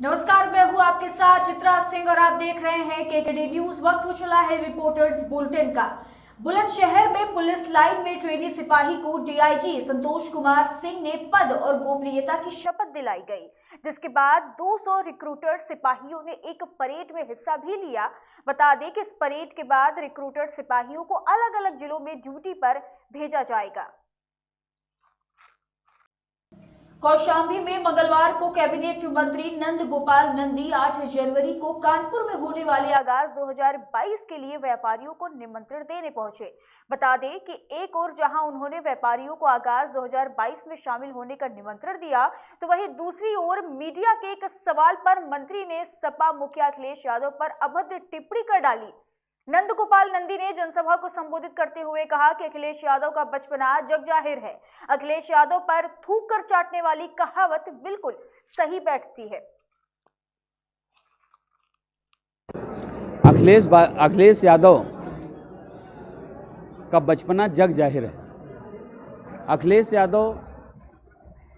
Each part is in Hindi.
नमस्कार, मैं हूं आपके साथ चित्रा सिंह और आप देख रहे हैं केकेडी न्यूज। वक्त हो चला है रिपोर्टर्स बुलेटिन का। बुलंदशहर में पुलिस लाइन में ट्रेनी सिपाही को डीआईजी संतोष कुमार सिंह ने पद और गोपनीयता की शपथ दिलाई गई, जिसके बाद 200 रिक्रूटर सिपाहियों ने एक परेड में हिस्सा भी लिया। बता दें कि इस परेड के बाद रिक्रूटर सिपाहियों को अलग अलग जिलों में ड्यूटी पर भेजा जाएगा। कौशाम्बी में मंगलवार को कैबिनेट मंत्री नंद गोपाल नंदी 8 जनवरी को कानपुर में होने वाले आगाज 2022 के लिए व्यापारियों को निमंत्रण देने पहुंचे। बता दें कि एक ओर जहां उन्होंने व्यापारियों को आगाज 2022 में शामिल होने का निमंत्रण दिया, तो वहीं दूसरी ओर मीडिया के एक सवाल पर मंत्री ने सपा मुखिया अखिलेश यादव पर अभद्र टिप्पणी कर डाली। नंद गोपाल नंदी ने जनसभा को संबोधित करते हुए कहा कि अखिलेश यादव का बचपना जग जाहिर है। अखिलेश यादव पर थूक कर चाटने वाली कहावत बिल्कुल सही बैठती है। अखिलेश यादव का बचपना जग जाहिर है। अखिलेश यादव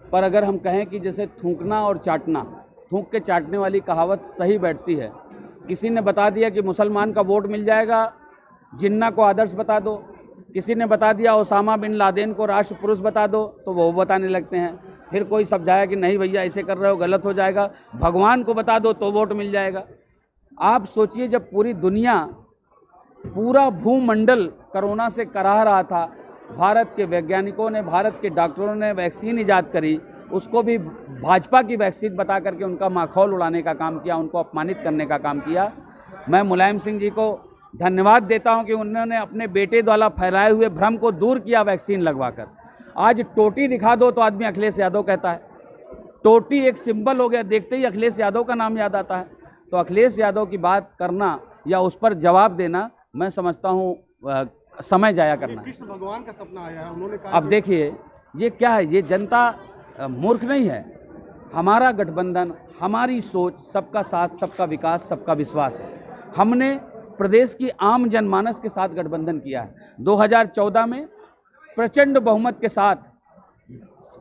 पर अगर हम कहें कि जैसे थूकना और चाटना, थूक के चाटने वाली कहावत सही बैठती है। किसी ने बता दिया कि मुसलमान का वोट मिल जाएगा, जिन्ना को आदर्श बता दो। किसी ने बता दिया ओसामा बिन लादेन को राष्ट्र पुरुष बता दो, तो वो बताने लगते हैं। फिर कोई समझाया कि नहीं भैया ऐसे कर रहे हो, गलत हो जाएगा। भगवान को बता दो तो वोट मिल जाएगा। आप सोचिए, जब पूरी दुनिया, पूरा भूमंडल कोरोना से कराह रहा था, भारत के वैज्ञानिकों ने, भारत के डॉक्टरों ने वैक्सीन ईजाद करी, उसको भी भाजपा की वैक्सीन बता करके उनका माखौल उड़ाने का काम किया, उनको अपमानित करने का काम किया। मैं मुलायम सिंह जी को धन्यवाद देता हूं कि उन्होंने अपने बेटे द्वारा फैलाए हुए भ्रम को दूर किया वैक्सीन लगवाकर। आज टोटी दिखा दो तो आदमी अखिलेश यादव कहता है। टोटी एक सिंबल हो गया, देखते ही अखिलेश यादव का नाम याद आता है। तो अखिलेश यादव की बात करना या उस पर जवाब देना, मैं समझता हूँ समय जाया करना है। कृष्ण भगवान का सपना आया है, उन्होंने कहा। अब देखिए, ये क्या है, ये जनता मूर्ख नहीं है। हमारा गठबंधन, हमारी सोच सबका साथ, सबका विकास, सबका विश्वास है। हमने प्रदेश की आम जनमानस के साथ गठबंधन किया है। 2014 में प्रचंड बहुमत के साथ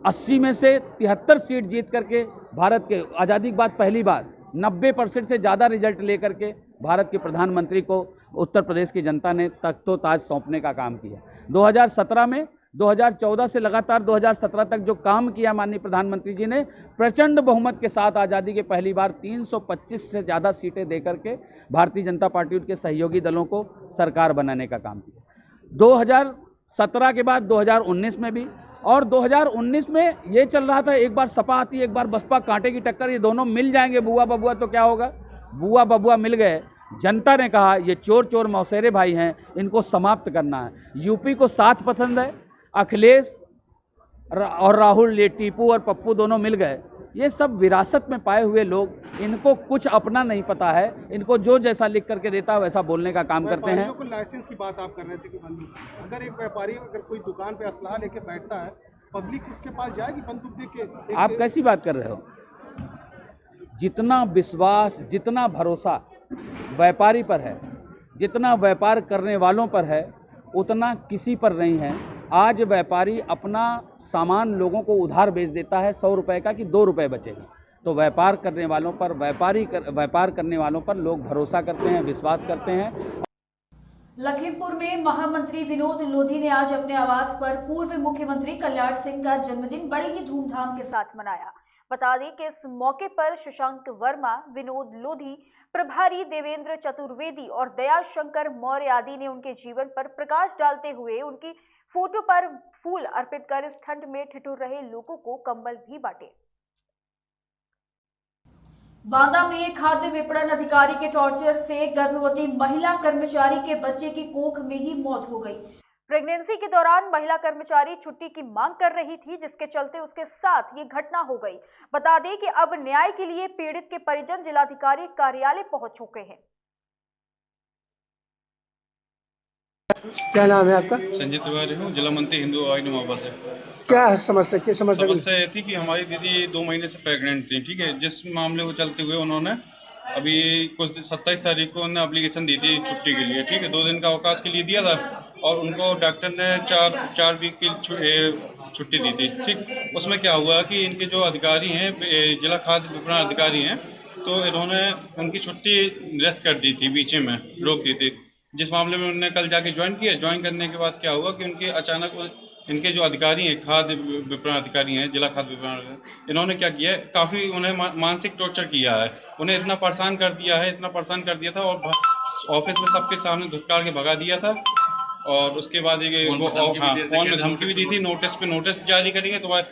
80 में से 73 सीट जीत करके भारत के आज़ादी के बाद पहली बार 90% से ज़्यादा रिजल्ट लेकर के भारत के प्रधानमंत्री को उत्तर प्रदेश की जनता ने तख्तो ताज सौंपने का काम किया। 2017 में 2014 से लगातार 2017 तक जो काम किया माननीय प्रधानमंत्री जी ने, प्रचंड बहुमत के साथ आज़ादी के पहली बार 325 से ज़्यादा सीटें देकर के भारतीय जनता पार्टी के सहयोगी दलों को सरकार बनाने का काम किया। 2017 के बाद 2019 में भी, और 2019 में ये चल रहा था, एक बार सपा आती, एक बार बसपा, कांटे की टक्कर, ये दोनों मिल जाएंगे बुआ बबुआ तो क्या होगा। बुआ बबुआ मिल गए। जनता ने कहा ये चोर चोर मौसेरे भाई हैं, इनको समाप्त करना है। यूपी को 7 पसंद है। अखिलेश और राहुल, ये टीपू और पप्पू दोनों मिल गए। ये सब विरासत में पाए हुए लोग, इनको कुछ अपना नहीं पता है। इनको जो जैसा लिख करके देता है वैसा बोलने का काम करते हैं। को लाइसेंस की बात आप कर रहे थे कि बंदूक, अगर एक व्यापारी अगर कोई दुकान पे असलहा लेके बैठता है, पब्लिक उसके पास जाएगी बंदूक देख के। आप कैसी बात कर रहे हो? जितना विश्वास, जितना भरोसा व्यापारी पर है, जितना व्यापार करने वालों पर है, उतना किसी पर नहीं है। आज व्यापारी अपना सामान लोगों को उधार बेच देता है 100 रुपए का कि 2 रुपए बचेगा। तो व्यापार करने वालों पर, व्यापार करने वालों पर लोग भरोसा करते हैं, विश्वास करते हैं। लखीमपुर में महामंत्री विनोद लोधी ने आज अपने आवास पर पूर्व मुख्यमंत्री कल्याण सिंह का जन्मदिन बड़े ही धूमधाम के साथ मनाया। बता दें कि इस मौके पर शशांक वर्मा, विनोद लोधी, प्रभारी देवेंद्र चतुर्वेदी और दया शंकर मौर्य आदि ने उनके जीवन पर प्रकाश डालते हुए उनकी फोटो पर फूल अर्पित कर इस ठंड में ठिठुर रहे लोगों को कंबल भी बांटे। बांदा में खाद्य विपणन अधिकारी के टॉर्चर से गर्भवती महिला कर्मचारी के बच्चे की कोख में ही मौत हो गई। प्रेगनेंसी के दौरान महिला कर्मचारी छुट्टी की मांग कर रही थी, जिसके चलते उसके साथ ये घटना हो गई। बता दें कि अब न्याय के लिए पीड़ित के परिजन जिलाधिकारी कार्यालय पहुंच चुके हैं। क्या नाम है आपका? संजय तिवारी हूँ, जिला मंत्री हिंदू आवाज मोहब्बत है। क्या समस्या, क्या समस्या? समस्या ये थी कि हमारी दीदी 2 महीने से प्रेग्नेंट थी, ठीक है। जिस मामले को चलते हुए उन्होंने अभी कुछ 27 तारीख को उन्होंने एप्लीकेशन दी थी छुट्टी के लिए, ठीक है। 2 दिन का अवकाश के लिए दिया था और उनको डॉक्टर ने 4 वीक की छुट्टी दी थी, ठीक। उसमें क्या हुआ कि इनके जो अधिकारी हैं, जिला खाद्य विपणन अधिकारी हैं, तो इन्होंने उनकी छुट्टी रेस्ट कर दी थी, बीच में रोक दी थी, जिस मामले में उन्होंने कल जाके ज्वाइन किया। ज्वाइन करने के बाद क्या हुआ कि उनके अचानक इनके जो अधिकारी हैं, खाद्य विपणन अधिकारी हैं, जिला खाद्य विपणन, इन्होंने क्या किया है, काफ़ी उन्हें मानसिक टॉर्चर किया है। उन्हें इतना परेशान कर दिया था और ऑफिस में सबके सामने धुतकार के भगा दिया था। और उसके बाद फोन में धमकी भी दी थी, नोटिस पे नोटिस जारी करेंगे, तुम्हारे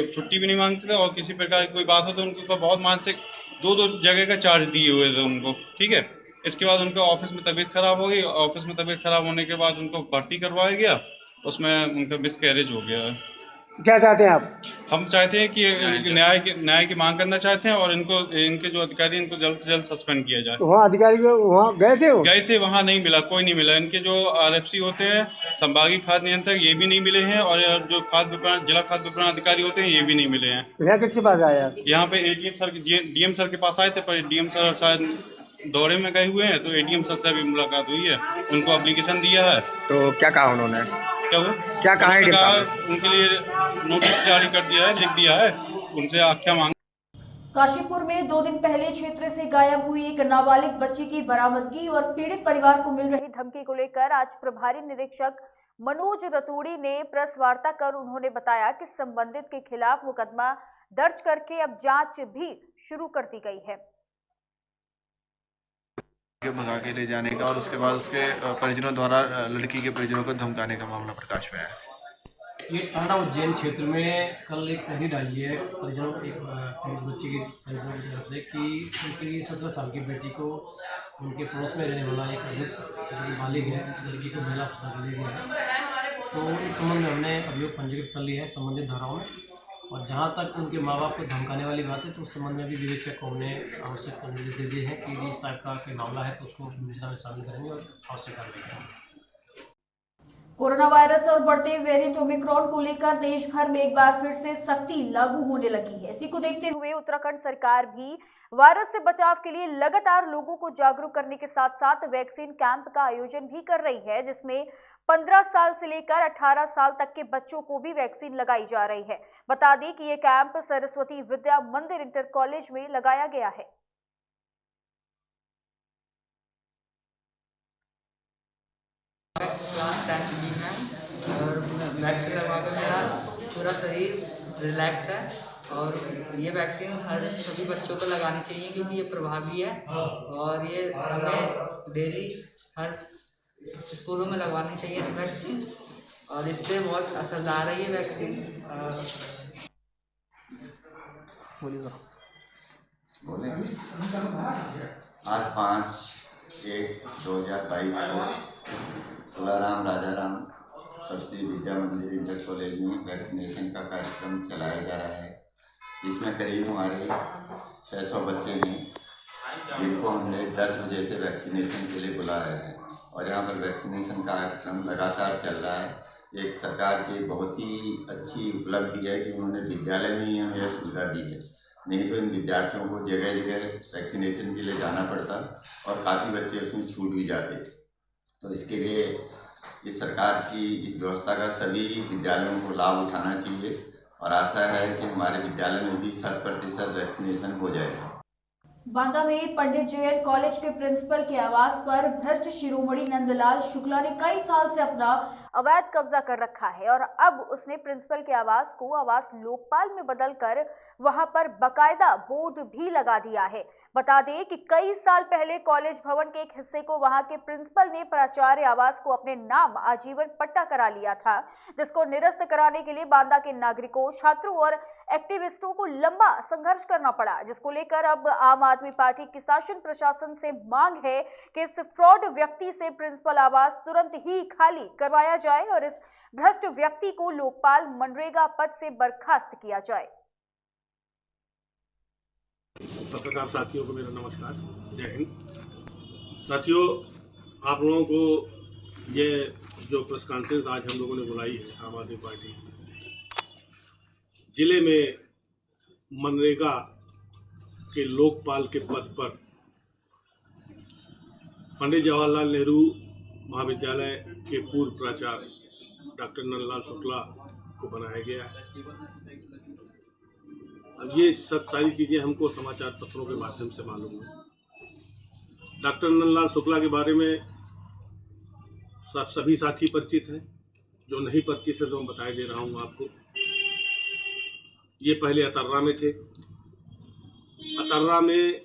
छुट्टी भी नहीं मांगते थे, और किसी प्रकार की कोई बात हो तो उनके ऊपर बहुत मानसिक दो जगह का चार्ज दिए हुए थे उनको। ठीक है, इसके बाद उनके ऑफिस में तबीयत खराब हो गई। ऑफिस में तबीयत खराब होने के बाद उनको भर्ती करवाया गया, उसमें उनका मिसकैरेज हो गया है। क्या चाहते हैं आप? हम चाहते हैं कि न्याय की मांग करना चाहते हैं, और इनके जो अधिकारी, इनको जल्द से जल्द सस्पेंड किया जाए। तो वहाँ अधिकारी वहाँ गए थे वहाँ नहीं मिला, कोई नहीं मिला। इनके जो RFC होते हैं, संभागीय खाद्य नियंत्रक, ये भी नहीं मिले हैं, और जो जिला खाद्य विपणन अधिकारी होते हैं, ये भी नहीं मिले हैं। यहाँ किसके पास आया? यहाँ पे DM सर के पास आए थे, पर DM सर शायद दौरे में गए हुए हैं, तो ADM सर से भी मुलाकात हुई है, उनको एप्लीकेशन दिया है। तो क्या कहा उन्होंने? क्या कहा? उनके लिए नोटिस जारी कर दिया है, लिख दिया है, उनसे आख्या मांग। काशीपुर में 2 दिन पहले क्षेत्र से गायब हुई एक नाबालिग बच्ची की बरामदगी और पीड़ित परिवार को मिल रही धमकी को लेकर आज प्रभारी निरीक्षक मनोज रतूड़ी ने प्रेस वार्ता कर उन्होंने बताया कि संबंधित के खिलाफ मुकदमा दर्ज करके अब जांच भी शुरू कर दी गई है। भगा के ले जाने का और उसके बाद उसके परिजनों द्वारा लड़की के परिजनों को धमकाने का मामला प्रकाश में आया है। ये टाटा उज्जैन क्षेत्र में कल एक तहरीर आई है परिजनों एक बच्चे के परिजनों की तरफ से कि उनकी 17 साल की बेटी को उनके पड़ोस में रहने वाला एक अधिक बालिग है, लड़की को महिला अस्पताल ले गया है। तो इस संबंध में हमने अभियोग पंजीकृत कर लिया है संबंधित धाराओं में, और जहाँ तक उनके माँ बाप को धमकाने वाली बात है तो उस संबंध में भी विवेचक को हमने आवश्यक निर्देश दे दिए हैं कि इस टाइप का कोई मामला है तो उसको योजना में शामिल करेंगे और आवश्यक कार्रवाई करेंगे। कोरोना वायरस और बढ़ते वेरिएंट ओमिक्रॉन को लेकर देश भर में एक बार फिर से सख्ती लागू होने लगी है। इसी को देखते हुए उत्तराखंड सरकार भी वायरस से बचाव के लिए लगातार लोगों को जागरूक करने के साथ साथ वैक्सीन कैंप का आयोजन भी कर रही है, जिसमें 15 साल से लेकर 18 साल तक के बच्चों को भी वैक्सीन लगाई जा रही है। बता दें कि ये कैंप सरस्वती विद्या मंदिर इंटर कॉलेज में लगाया गया है। और वैक्सीन लगवाकर मेरा पूरा शरीर रिलैक्स है, और ये वैक्सीन सभी बच्चों को लगानी चाहिए क्योंकि ये प्रभावी है, और ये हमें डेली हर स्कूलों में लगवानी चाहिए वैक्सीन, और इससे बहुत असरदार है ये वैक्सीन। आज 5/1/2022 को तुलाराम राजाराम सरस्वती विद्या मंदिर इंटर कॉलेज में वैक्सीनेशन का कार्यक्रम चलाया जा रहा है। इसमें करीब हमारे 600 बच्चे हैं, जिनको हमने 10 बजे से वैक्सीनेशन के लिए बुलाया है, और यहाँ पर वैक्सीनेशन का कार्यक्रम लगातार चल रहा है। एक सरकार की बहुत ही अच्छी उपलब्धि है कि उन्होंने विद्यालय में ही हमें यह सुविधा दी है, नहीं तो इन विद्यार्थियों को जगह जगह वैक्सीनेशन के लिए जाना पड़ता और काफ़ी बच्चे उसमें छूट भी जाते। तो इसके लिए इस सरकार की इस व्यवस्था का सभी विद्यालयों को लाभ उठाना चाहिए, और आशा है कि हमारे विद्यालय में भी 100% वैक्सीनेशन हो जाएगा। बांदा में पंडित JN कॉलेज के प्रिंसिपल के आवास पर भ्रष्ट शिरोमणि नंदलाल शुक्ला ने कई साल से अपना अवैध कब्जा कर रखा है, और अब उसने प्रिंसिपल के आवास को आवास लोकपाल में बदलकर वहां पर बकायदा बोर्ड भी लगा दिया है। बता दें कि कई साल पहले कॉलेज भवन के एक हिस्से को वहां के प्रिंसिपल ने प्राचार्य आवास को अपने नाम आजीवन पट्टा करा लिया था, जिसको निरस्त कराने के लिए बांदा के नागरिकों, छात्रों और एक्टिविस्टों को लंबा संघर्ष करना पड़ा, जिसको लेकर अब आम आदमी पार्टी की शासन प्रशासन से मांग है कि इस फ्रॉड व्यक्ति से प्रिंसिपल आवास तुरंत ही खाली करवाया जाए और इस भ्रष्ट व्यक्ति को लोकपाल मनरेगा पद से बर्खास्त किया जाए। पत्रकार साथियों को मेरा नमस्कार, जय हिंद। साथियों, आप लोगों को ये जो प्रेस कॉन्फ्रेंस आज हम लोगों ने बुलाई है, आम आदमी पार्टी जिले में मनरेगा के लोकपाल के पद पर पंडित जवाहरलाल नेहरू महाविद्यालय के पूर्व प्राचार्य डॉक्टर नंदलाल शुक्ला को बनाया गया है। अब ये सब सारी चीज़ें हमको समाचार पत्रों के माध्यम से मालूम है। डॉक्टर नंदलाल शुक्ला के बारे में सभी साथी परिचित हैं। जो नहीं परिचित है तो मैं बताए दे रहा हूँ आपको। ये पहले अतर्रा में थे। अतर्रा में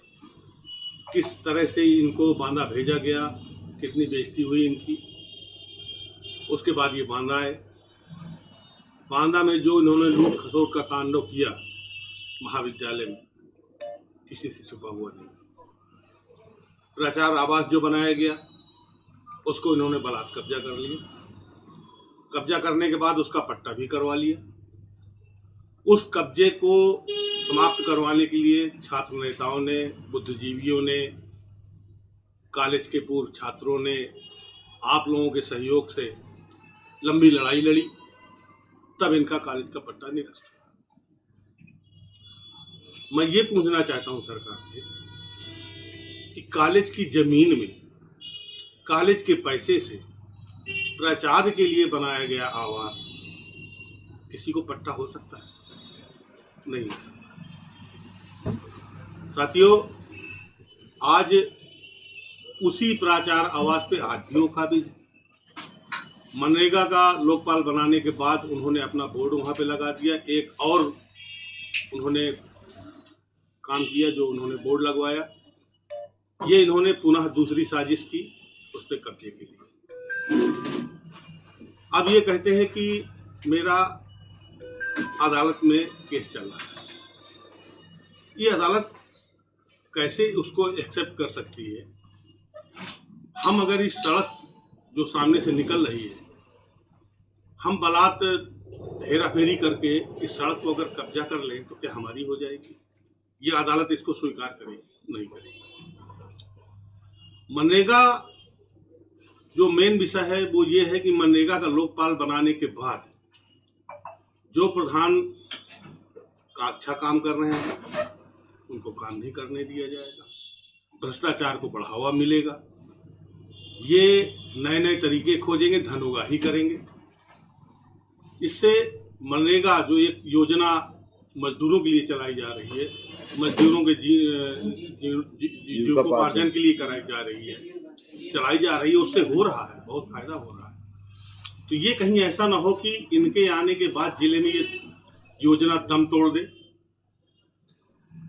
किस तरह से इनको बांदा भेजा गया, कितनी बेइज्जती हुई इनकी। उसके बाद ये बांदा आए। बांदा में जो इन्होंने लूट खसोट का तांडव किया महाविद्यालय में, किसी से छुपा हुआ नहीं। प्राचार्य आवास जो बनाया गया उसको इन्होंने बलात् कब्जा कर लिया। कब्जा करने के बाद उसका पट्टा भी करवा लिया। उस कब्जे को समाप्त करवाने के लिए छात्र नेताओं ने, बुद्धिजीवियों ने, कॉलेज के पूर्व छात्रों ने आप लोगों के सहयोग से लंबी लड़ाई लड़ी। तब इनका कॉलेज का पट्टा निरस्त हुआ। मैं ये पूछना चाहता हूं सरकार से कि कॉलेज की जमीन में कॉलेज के पैसे से प्राचार्य के लिए बनाया गया आवास किसी को पट्टा हो सकता है? नहीं। साथियों, आज उसी प्राचार्य आवास पे आज भी काबिज है। मनरेगा का लोकपाल बनाने के बाद उन्होंने अपना बोर्ड वहां पे लगा दिया। एक और उन्होंने काम किया जो उन्होंने बोर्ड लगवाया। ये इन्होंने पुनः दूसरी साजिश की उस पर कब्जे के लिए। अब ये कहते हैं कि मेरा अदालत में केस चल रहा है। ये अदालत कैसे उसको एक्सेप्ट कर सकती है? हम अगर इस सड़क जो सामने से निकल रही है, हम बलात् हेराफेरी करके इस सड़क को अगर कब्जा कर लें तो क्या हमारी हो जाएगी? ये अदालत इसको स्वीकार करेगी? नहीं करेगी। मनरेगा जो मेन विषय है वो ये है कि मनरेगा का लोकपाल बनाने के बाद जो प्रधान का अच्छा काम कर रहे हैं उनको काम नहीं करने दिया जाएगा। भ्रष्टाचार को बढ़ावा मिलेगा। ये नए नए तरीके खोजेंगे, धनोगाही करेंगे। इससे मनरेगा जो एक योजना मजदूरों के लिए चलाई जा रही है, मजदूरों के जीविकोपार्जन के लिए कराई जा रही है, चलाई जा रही है, उससे हो रहा है, बहुत फायदा हो रहा है। तो ये कहीं ऐसा ना हो कि इनके आने के बाद जिले में ये योजना दम तोड़ दे।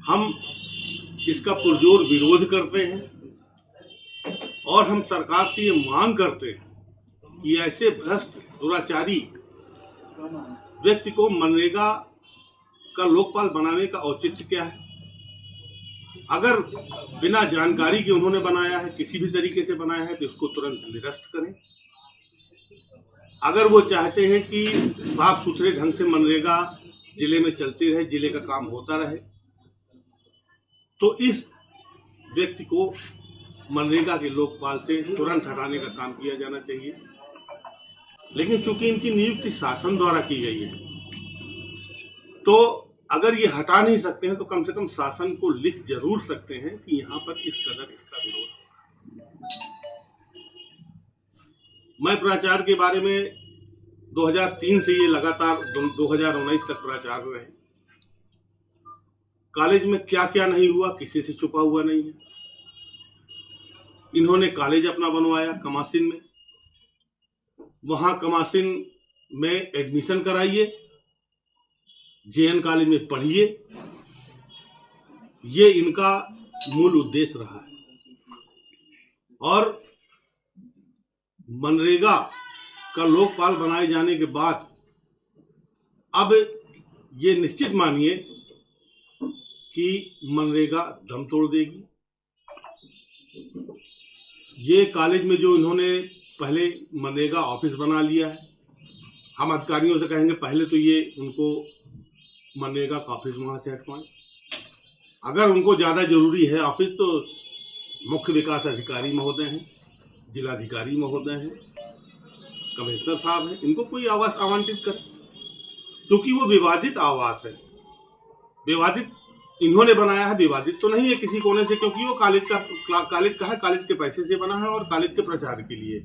हम इसका पुरजोर विरोध करते हैं और हम सरकार से ये मांग करते हैं कि ऐसे भ्रष्ट दुराचारी व्यक्ति को मनरेगा का लोकपाल बनाने का औचित्य क्या है? अगर बिना जानकारी के उन्होंने बनाया है, किसी भी तरीके से बनाया है, तो उसको तुरंत निरस्त करें। अगर वो चाहते हैं कि साफ सुथरे ढंग से मनरेगा जिले में चलती रहे, जिले का काम होता रहे, तो इस व्यक्ति को मनरेगा के लोकपाल से तुरंत हटाने का काम किया जाना चाहिए। लेकिन चूंकि इनकी नियुक्ति शासन द्वारा की गई है, तो अगर ये हटा नहीं सकते हैं तो कम से कम शासन को लिख जरूर सकते हैं कि यहाँ पर इस कदर इसका विरोध है। मैं प्राचार्य के बारे में 2003 से ये लगातार 2019 तक प्राचार्य रहे। कॉलेज में क्या क्या नहीं हुआ, किसी से छुपा हुआ नहीं है। इन्होंने कॉलेज अपना बनवाया कमासिन में। वहां कमासिन में एडमिशन कराइए, जेएन कॉलेज में पढ़िए, ये इनका मूल उद्देश्य रहा है। और मनरेगा का लोकपाल बनाए जाने के बाद अब ये निश्चित मानिए कि मनरेगा दम तोड़ देगी। ये कॉलेज में जो इन्होंने पहले मनरेगा ऑफिस बना लिया है, हम अधिकारियों से कहेंगे पहले तो ये उनको मनरेगा का ऑफिस वहाँ से हटवाएं। अगर उनको ज़्यादा जरूरी है ऑफिस, तो मुख्य विकास अधिकारी महोदय हैं, जिलाधिकारी महोदय हैं, कमिश्नर साहब हैं, इनको कोई आवास आवंटित करें, क्योंकि वो विवादित आवास है। विवादित इन्होंने बनाया है, विवादित तो नहीं है किसी कोने से, क्योंकि वो कॉलेज का है, कॉलेज के पैसे से बना है और कॉलेज के प्रचार के लिए।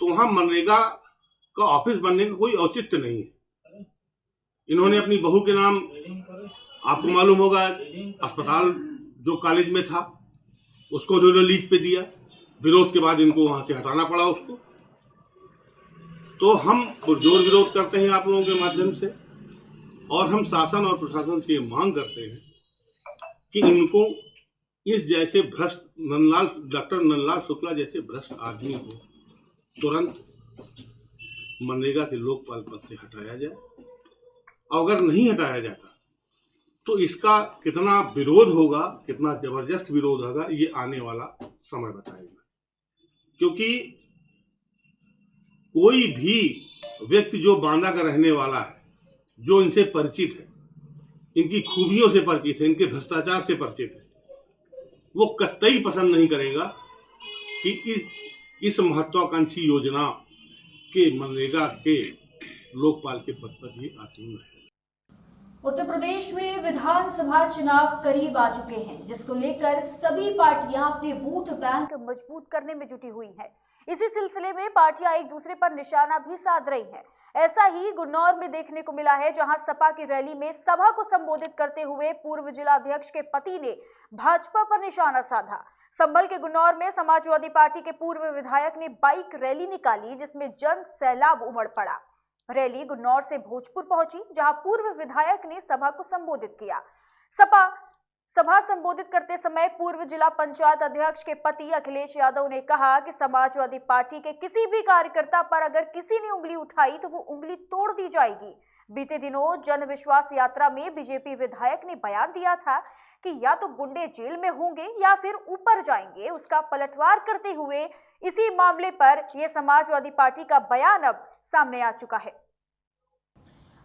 तो वहाँ मनरेगा का ऑफिस बनने का कोई औचित्य नहीं है। इन्होंने अपनी बहू के नाम आपको मालूम होगा अस्पताल जो कॉलेज में था उसको उन्होंने लीज पे दिया, विरोध के बाद इनको वहां से हटाना पड़ा उसको। तो हम जोर विरोध करते हैं आप लोगों के माध्यम से, और हम शासन और प्रशासन से मांग करते हैं कि इनको इस जैसे भ्रष्ट डॉक्टर नंदलाल शुक्ला जैसे भ्रष्ट आदमी को तुरंत मनरेगा के लोकपाल पद से हटाया जाए। अगर नहीं हटाया जाता तो इसका कितना विरोध होगा, कितना जबरदस्त विरोध होगा, ये आने वाला समय बताएगा। क्योंकि कोई भी व्यक्ति जो बांदा का रहने वाला है, जो इनसे परिचित है, इनकी खूबियों से परिचित है, इनके भ्रष्टाचार से परिचित है, वो कतई पसंद नहीं करेगा कि इस महत्वाकांक्षी योजना के मनरेगा के लोकपाल के पद पर ही आसीन रहे। उत्तर प्रदेश में विधानसभा चुनाव करीब आ चुके हैं, जिसको लेकर सभी पार्टियां अपने वोट बैंक मजबूत करने में जुटी हुई हैं। इसी सिलसिले में पार्टियां एक दूसरे पर निशाना भी साध रही हैं। ऐसा ही गुन्नौर में देखने को मिला है, जहां सपा की रैली में सभा को संबोधित करते हुए पूर्व जिला अध्यक्ष के पति ने भाजपा पर निशाना साधा। संभल के गुन्नौर में समाजवादी पार्टी के पूर्व विधायक ने बाइक रैली निकाली, जिसमें जन सैलाब उमड़ पड़ा। रैली गुन्नौर से भोजपुर पहुंची, जहां पूर्व विधायक ने सभा को संबोधित किया। सभा संबोधित करते समय पूर्व जिला पंचायत अध्यक्ष के पति अखिलेश यादव ने कहा कि समाजवादी पार्टी के किसी भी कार्यकर्ता पर अगर किसी ने उंगली उठाई तो वो उंगली तोड़ दी जाएगी। बीते दिनों जन विश्वास यात्रा में बीजेपी विधायक ने बयान दिया था कि या तो गुंडे जेल में होंगे या फिर ऊपर जाएंगे। उसका पलटवार करते हुए इसी मामले पर यह समाजवादी पार्टी का बयान अब सामने आ चुका है।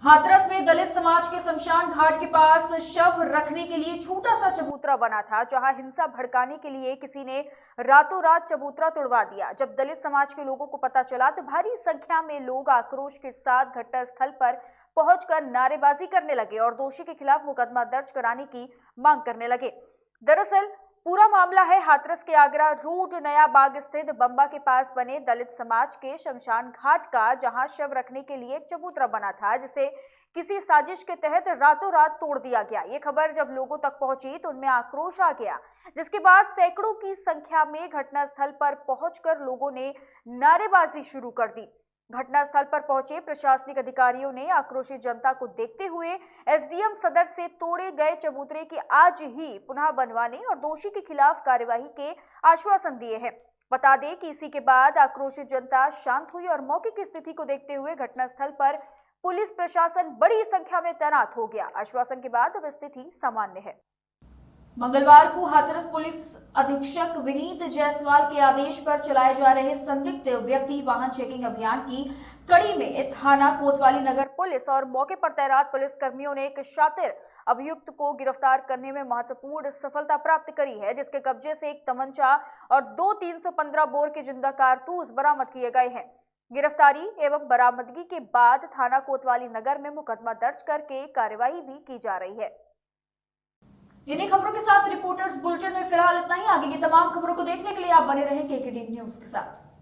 हाथरस में दलित समाज के शमशान घाट के पास शव रखने के लिए छोटा सा चबूतरा बना था, जहां हिंसा भड़काने के लिए किसी ने रातों रात चबूतरा तोड़वा दिया। जब दलित समाज के लोगों को पता चला तो भारी संख्या में लोग आक्रोश के साथ घटनास्थल पर पहुंचकर नारेबाजी करने लगे और दोषी के खिलाफ मुकदमा दर्ज कराने की मांग करने लगे। दरअसल पूरा मामला है हाथरस के आगरा रोड नया बाग स्थित बम्बा के पास बने दलित समाज के शमशान घाट का, जहां शव रखने के लिए चबूतरा बना था, जिसे किसी साजिश के तहत रातों रात तोड़ दिया गया। ये खबर जब लोगों तक पहुंची तो उनमें आक्रोश आ गया, जिसके बाद सैकड़ों की संख्या में घटनास्थल पर पहुंचकर लोगों ने नारेबाजी शुरू कर दी। घटनास्थल पर पहुंचे प्रशासनिक अधिकारियों ने आक्रोशित जनता को देखते हुए एसडीएम सदर से तोड़े गए चबूतरे की आज ही पुनः बनवाने और दोषी के खिलाफ कार्यवाही के आश्वासन दिए हैं। बता दें कि इसी के बाद आक्रोशित जनता शांत हुई और मौके की स्थिति को देखते हुए घटनास्थल पर पुलिस प्रशासन बड़ी संख्या में तैनात हो गया। आश्वासन के बाद अब स्थिति सामान्य है। मंगलवार को हाथरस पुलिस अधीक्षक विनीत जायसवाल के आदेश पर चलाए जा रहे संदिग्ध व्यक्ति वाहन चेकिंग अभियान की कड़ी में थाना कोतवाली नगर पुलिस और मौके पर तैनात पुलिस कर्मियों ने एक शातिर अभियुक्त को गिरफ्तार करने में महत्वपूर्ण सफलता प्राप्त करी है, जिसके कब्जे से एक तमंचा और 2 315 बोर के जिंदा कारतूस बरामद किए गए हैं। गिरफ्तारी एवं बरामदगी के बाद थाना कोतवाली नगर में मुकदमा दर्ज करके कार्यवाही भी की जा रही है। इन्हीं खबरों के साथ रिपोर्टर्स बुलेटिन में फिलहाल इतना ही। आगे की तमाम खबरों को देखने के लिए आप बने रहें केकेडी न्यूज के साथ।